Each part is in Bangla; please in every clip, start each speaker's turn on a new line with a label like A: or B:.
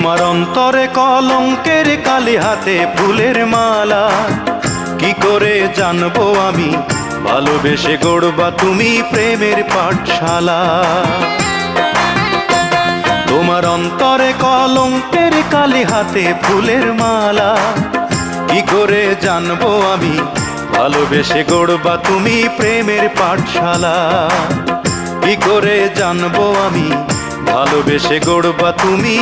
A: তোমার অন্তরে কলঙ্কের কালি, হাতে ফুলের মালা। কি করে জানবো আমি ভালোবেসে গড়বা তুমি প্রেমের পাঠশালা। তোমার অন্তরে কলঙ্কের কালি, হাতে ফুলের মালা। কি করে জানবো আমি ভালোবেসে গড়বা তুমি প্রেমের পাঠশালা। কি করে জানবো আমি ভালোবেসে গড়বা তুমি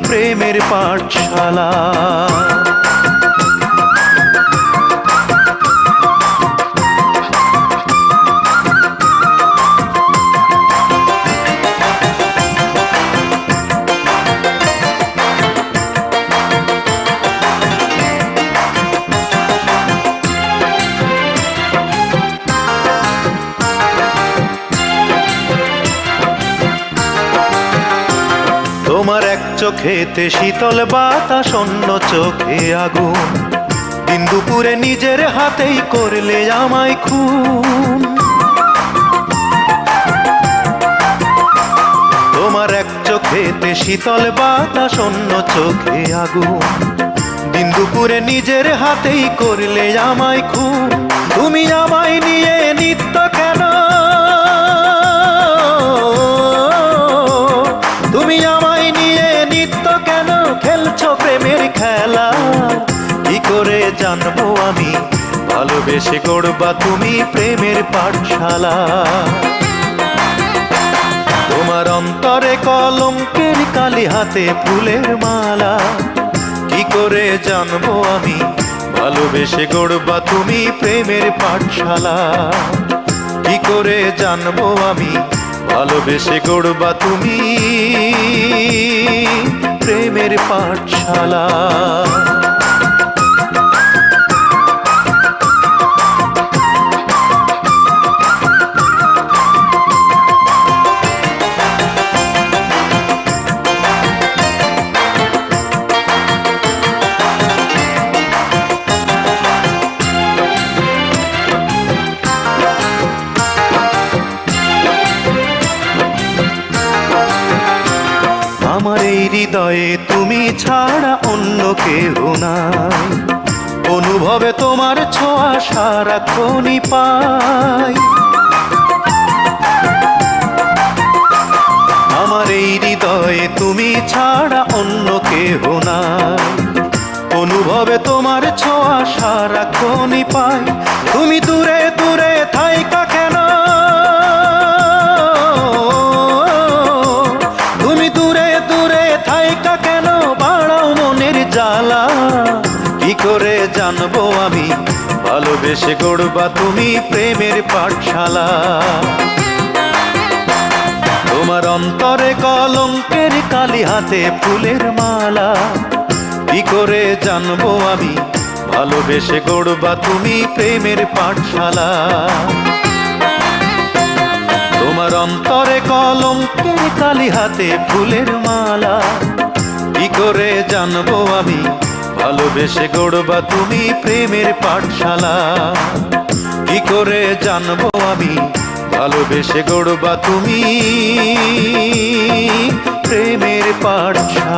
A: প্রেমের পাঠশালা। তোমার এক চোখেতে শীতল বাতাস, অন্য চোখে আগুন। দিন দুপুরে নিজের হাতেই করলে আমায় খুন। তোমার এক চোখেতে শীতল বাতাস, অন্য চোখে আগুন। দিন দুপুরে নিজের হাতেই করলে আমায় খুন। তুমি আমায় নিয়ে নিত্য কেন, তুমি আমায় নিয়ে নিত্য কেন খেলছো প্রেমের খেলা। কি করে জানবো আমি ভালোবেসে গড়বা তুমি প্রেমের পাঠশালা। তোমার অন্তরে কলঙ্কের কালি, হাতে ফুলের মালা। কি করে জানবো আমি ভালোবেসে গড়বা তুমি প্রেমের পাঠশালা। কি করে জানবো আমি ভালোবেসে গড়বা তুমি প্রেমের পাঠশালা। আমার এই হৃদয়ে তুমি ছাড়া অন্য কেহ নাই। অনুভবে তোমার ছোঁয়া সারাক্ষণই পাই। আমার এই হৃদয়ে তুমি ছাড়া অন্য কেহ নাই। অনুভবে তোমার ছোঁয়া সারাক্ষণই পাই। তুমি দূরে দূরে থাইকা কেন, তুমি দূরে দূরে থাইকা কেন বাড়াও মনের জ্বালা। কি করে জানবো আমি ভালোবেসে গড়বা তুমি প্রেমের পাঠশালা। তোমার অন্তরে কলঙ্কের কালি, হাতে ফুলের মালা। কি করে জানবো আমি ভালোবেসে গড়বা তুমি প্রেমের পাঠশালা। তোমার অন্তরে কলঙ্কের কালি, হাতে ফুলের মালা। কি করে জানবো আমি ভালোবেসে গড়বা তুমি প্রেমের পাঠশালা। কি করে জানবো আমি ভালোবেসে গড়বা তুমি প্রেমের পাঠশালা।